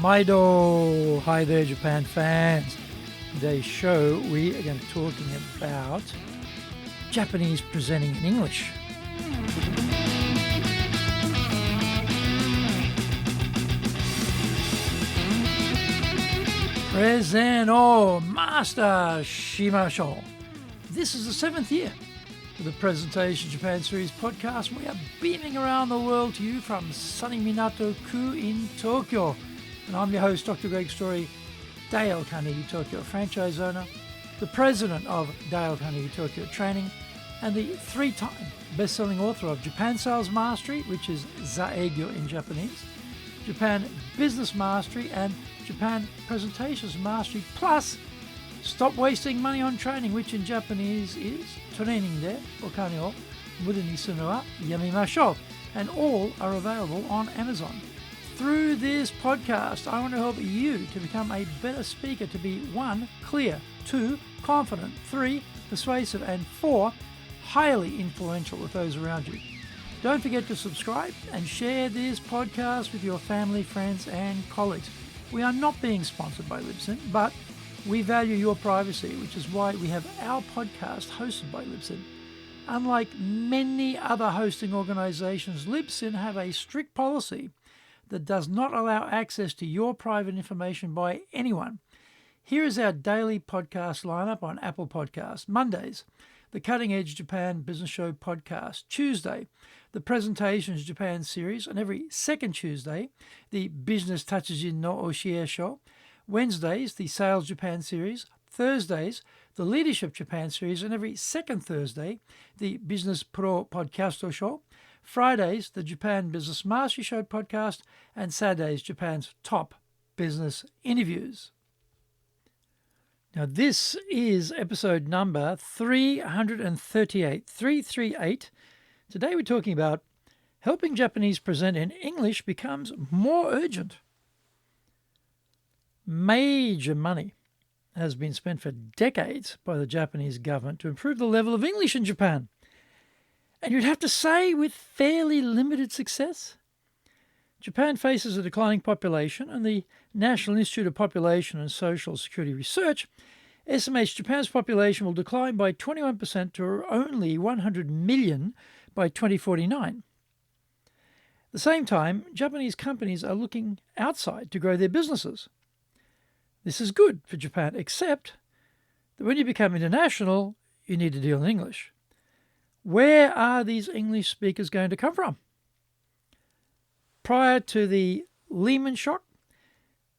Hi there, Japan fans. Today's show, we are going to be talking about Japanese presenting in English. Present Master Shimashou. This is the 7th year of the Presentation Japan Series podcast. We are beaming around the world to you from sunny Minato-ku in Tokyo. And I'm your host, Dr. Greg Story, Dale Carnegie Tokyo franchise owner, the president of Dale Carnegie Tokyo Training, and the 3-time best-selling author of Japan Sales Mastery, which is Zaegyo in Japanese, Japan Business Mastery, and Japan Presentations Mastery, plus Stop Wasting Money on Training, which in Japanese is Training de okane o muda ni suru wa yamimashou, and all are available on Amazon. Through this podcast, I want to help you to become a better speaker, to be 1, clear, 2, confident, 3, persuasive, and 4, highly influential with those around you. Don't forget to subscribe and share this podcast with your family, friends, and colleagues. We are not being sponsored by Libsyn, but we value your privacy, which is why we have our podcast hosted by Libsyn. Unlike many other hosting organizations, Libsyn have a strict policy that does not allow access to your private information by anyone. Here is our daily podcast lineup on Apple Podcasts. Mondays, the Cutting Edge Japan Business Show podcast. Tuesday, the Presentations Japan series, and every second Tuesday, the Business Tatsujin no Oshie Show. Wednesdays, the Sales Japan series. Thursdays, the Leadership Japan series, and every second Thursday, the Business Pro Podcasto Show. Fridays, the Japan Business Mastery Show podcast, and Saturdays, Japan's top business interviews. Now, this is episode number 338. Today we're talking about helping Japanese present in English becomes more urgent. Major money has been spent for decades by the Japanese government to improve the level of English in Japan. And you'd have to say with fairly limited success. Japan faces a declining population, and the National Institute of Population and Social Security Research estimates Japan's population will decline by 21% to only 100 million by 2049. At the same time, Japanese companies are looking outside to grow their businesses. This is good for Japan, except that when you become international, you need to deal in English. Where are these English speakers going to come from? Prior to the Lehman Shock,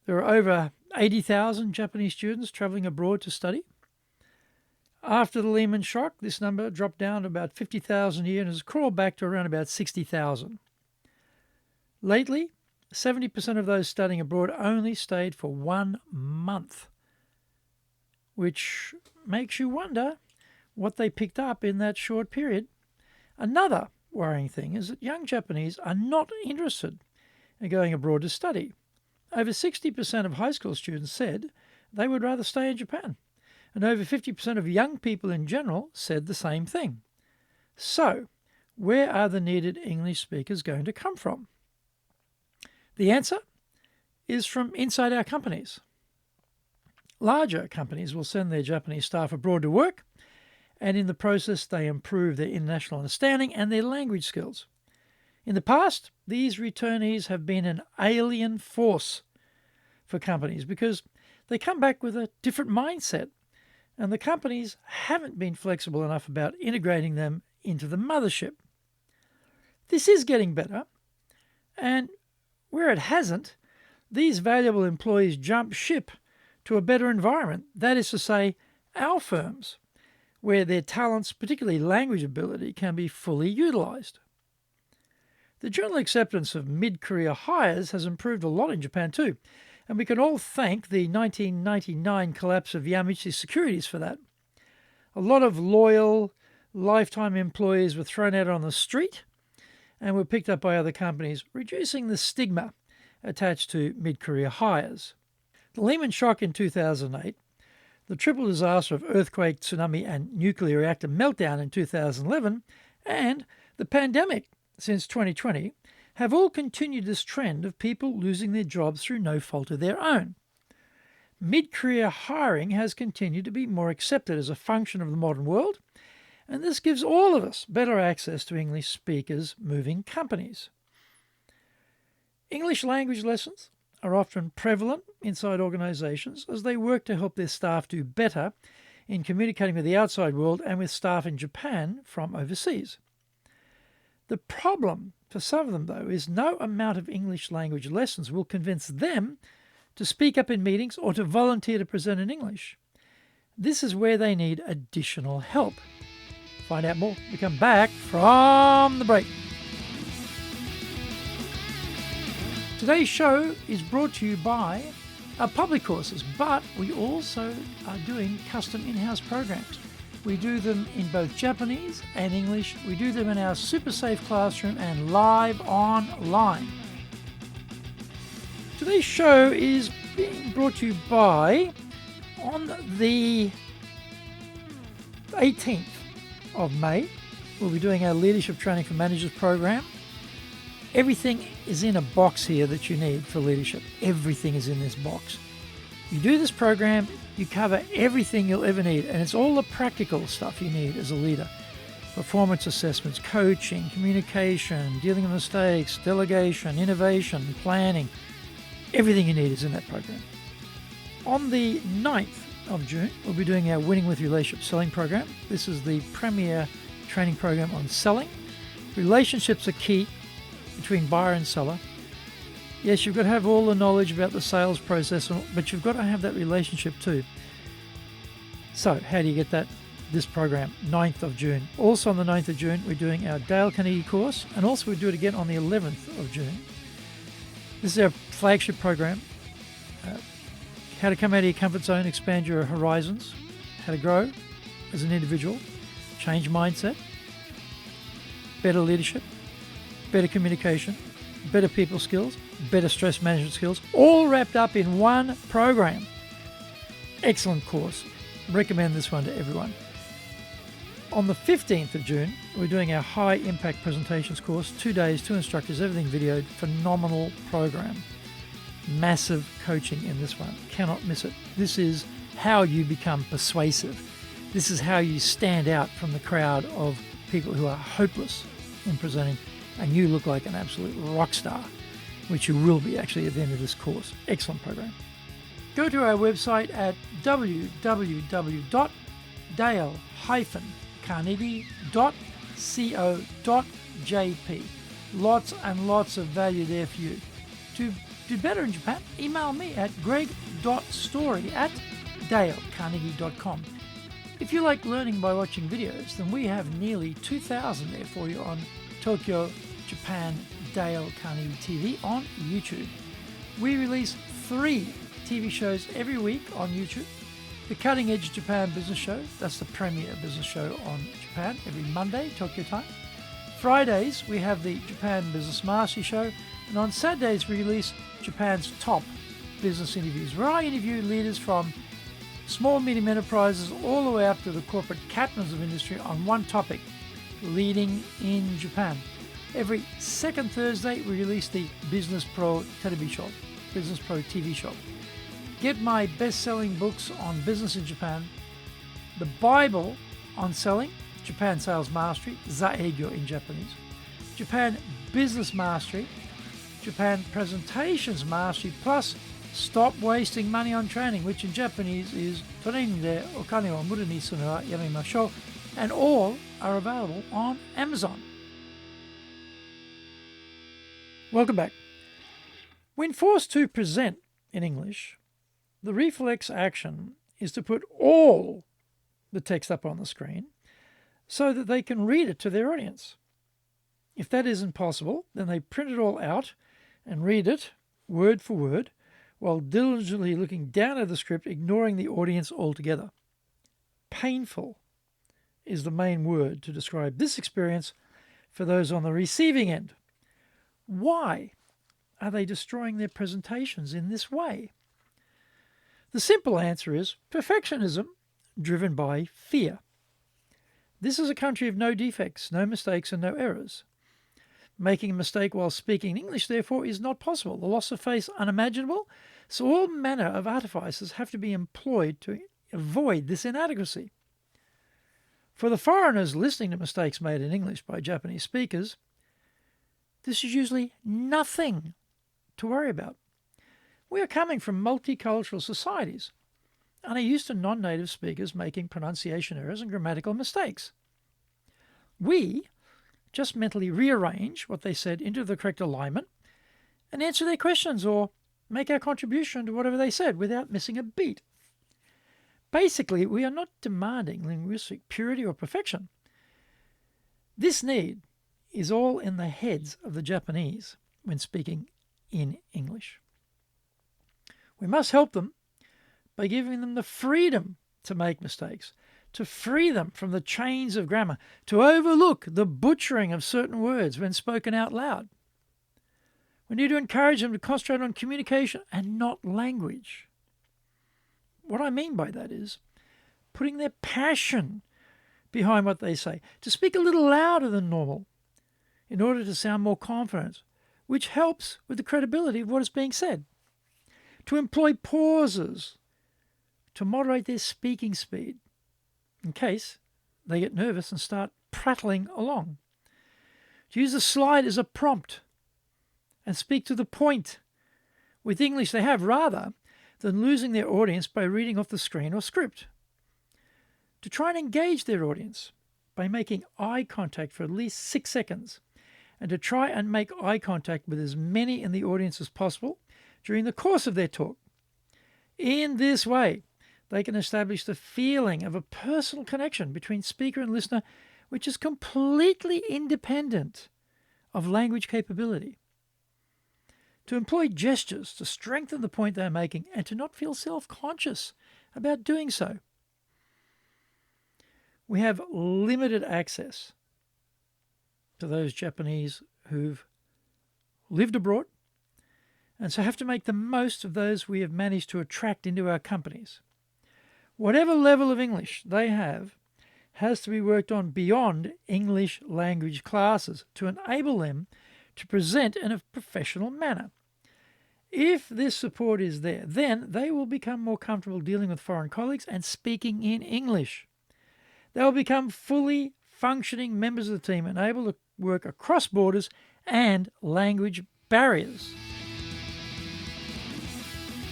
there were over 80,000 Japanese students traveling abroad to study. After the Lehman Shock, this number dropped down to about 50,000 a year and has crawled back to around about 60,000. Lately, 70% of those studying abroad only stayed for 1 month, which makes you wonder what they picked up in that short period. Another worrying thing is that young Japanese are not interested in going abroad to study. Over 60% of high school students said they would rather stay in Japan, and over 50% of young people in general said the same thing. So, where are the needed English speakers going to come from? The answer is from inside our companies. Larger companies will send their Japanese staff abroad to work, and in the process they improve their international understanding and their language skills. In the past, these returnees have been an alien force for companies because they come back with a different mindset, and the companies haven't been flexible enough about integrating them into the mothership. This is getting better, and where it hasn't, these valuable employees jump ship to a better environment, that is to say, our firms, where their talents, particularly language ability, can be fully utilised. The general acceptance of mid-career hires has improved a lot in Japan too, and we can all thank the 1999 collapse of Yamaguchi Securities for that. A lot of loyal, lifetime employees were thrown out on the street and were picked up by other companies, reducing the stigma attached to mid-career hires. The Lehman Shock in 2008, the triple disaster of earthquake, tsunami, and nuclear reactor meltdown in 2011, and the pandemic since 2020 have all continued this trend of people losing their jobs through no fault of their own. Mid-career hiring has continued to be more accepted as a function of the modern world, and this gives all of us better access to English speakers moving companies. English language lessons are often prevalent inside organisations as they work to help their staff do better in communicating with the outside world and with staff in Japan from overseas. The problem for some of them, though, is no amount of English language lessons will convince them to speak up in meetings or to volunteer to present in English. This is where they need additional help. Find out more. We come back from the break. Today's show is brought to you by our public courses, but we also are doing custom in-house programs. We do them in both Japanese and English. We do them in our super safe classroom and live online. Today's show is being brought to you by, on the 18th of May, we'll be doing our Leadership Training for Managers program. Everything is in a box here that you need for leadership. Everything is in this box. You do this program, you cover everything you'll ever need, and it's all the practical stuff you need as a leader. Performance assessments, coaching, communication, dealing with mistakes, delegation, innovation, planning. Everything you need is in that program. On the 9th of June, we'll be doing our Winning with Relationship Selling program. This is the premier training program on selling. Relationships are key between buyer and seller. Yes, you've got to have all the knowledge about the sales process, but you've got to have that relationship too. So, how do you get that? This program, 9th of June. Also on the 9th of June, we're doing our Dale Carnegie course, and also we do it again on the 11th of June. This is our flagship program. How to come out of your comfort zone, expand your horizons, how to grow as an individual, change mindset, better leadership, better communication, better people skills, better stress management skills, all wrapped up in one program. Excellent course. Recommend this one to everyone. On the 15th of June, we're doing our High Impact Presentations course. 2 days, 2 instructors, everything videoed. Phenomenal program. Massive coaching in this one. Cannot miss it. This is how you become persuasive. This is how you stand out from the crowd of people who are hopeless in presenting, and you look like an absolute rock star, which you will be actually at the end of this course. Excellent program. Go to our website at www.dale-carnegie.co.jp. Lots and lots of value there for you. To do better in Japan, email me at greg.story@dalecarnegie.com. If you like learning by watching videos, then we have nearly 2,000 there for you on Tokyo, Japan, Dale Carnegie TV on YouTube. We release 3 TV shows every week on YouTube. The Cutting Edge Japan Business Show, that's the premier business show on Japan, every Monday, Tokyo time. Fridays, we have the Japan Business Mastery Show, and on Saturdays, we release Japan's top business interviews, where I interview leaders from small, medium enterprises all the way up to the corporate captains of industry on one topic, leading in Japan. Every second Thursday, we release the Business Pro TV Show. Get my best-selling books on business in Japan, the Bible on selling, Japan Sales Mastery, Zaegyo in Japanese, Japan Business Mastery, Japan Presentations Mastery, plus Stop Wasting Money on Training, which in Japanese is Training de Okane wa mura ni suru wa yamemashou, and all are available on Amazon. Welcome back. When forced to present in English, the reflex action is to put all the text up on the screen so that they can read it to their audience. If that isn't possible, then they print it all out and read it word for word while diligently looking down at the script, ignoring the audience altogether. Painful is the main word to describe this experience for those on the receiving end. Why are they destroying their presentations in this way? The simple answer is perfectionism driven by fear. This is a country of no defects, no mistakes, and no errors. Making a mistake while speaking English, therefore, is not possible. The loss of face unimaginable. So all manner of artifices have to be employed to avoid this inadequacy. For the foreigners listening to mistakes made in English by Japanese speakers, this is usually nothing to worry about. We are coming from multicultural societies and are used to non-native speakers making pronunciation errors and grammatical mistakes. We just mentally rearrange what they said into the correct alignment and answer their questions or make our contribution to whatever they said without missing a beat. Basically, we are not demanding linguistic purity or perfection. This need is all in the heads of the Japanese when speaking in English. We must help them by giving them the freedom to make mistakes, to free them from the chains of grammar, to overlook the butchering of certain words when spoken out loud. We need to encourage them to concentrate on communication and not language. What I mean by that is putting their passion behind what they say, to speak a little louder than normal in order to sound more confident, which helps with the credibility of what is being said. To employ pauses to moderate their speaking speed in case they get nervous and start prattling along. To use the slide as a prompt and speak to the point with English they have rather than losing their audience by reading off the screen or script. To try and engage their audience by making eye contact for at least 6 seconds, and to try and make eye contact with as many in the audience as possible during the course of their talk. In this way, they can establish the feeling of a personal connection between speaker and listener, which is completely independent of language capability. To employ gestures to strengthen the point they're making and to not feel self-conscious about doing so. We have limited access to those Japanese who've lived abroad and so have to make the most of those we have managed to attract into our companies. Whatever level of English they have has to be worked on beyond English language classes to enable them to present in a professional manner. If this support is there, then they will become more comfortable dealing with foreign colleagues and speaking in English. They will become fully functioning members of the team and able to work across borders and language barriers.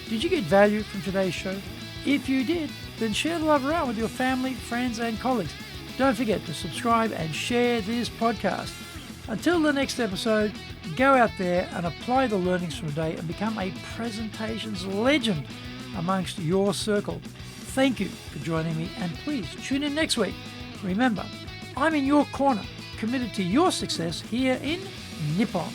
Did you get value from today's show? If you did, then share the love around with your family, friends, and colleagues. Don't forget to subscribe and share this podcast. Until the next episode, go out there and apply the learnings from today and become a presentations legend amongst your circle. Thank you for joining me, and please tune in next week. Remember, I'm in your corner, committed to your success here in Nippon.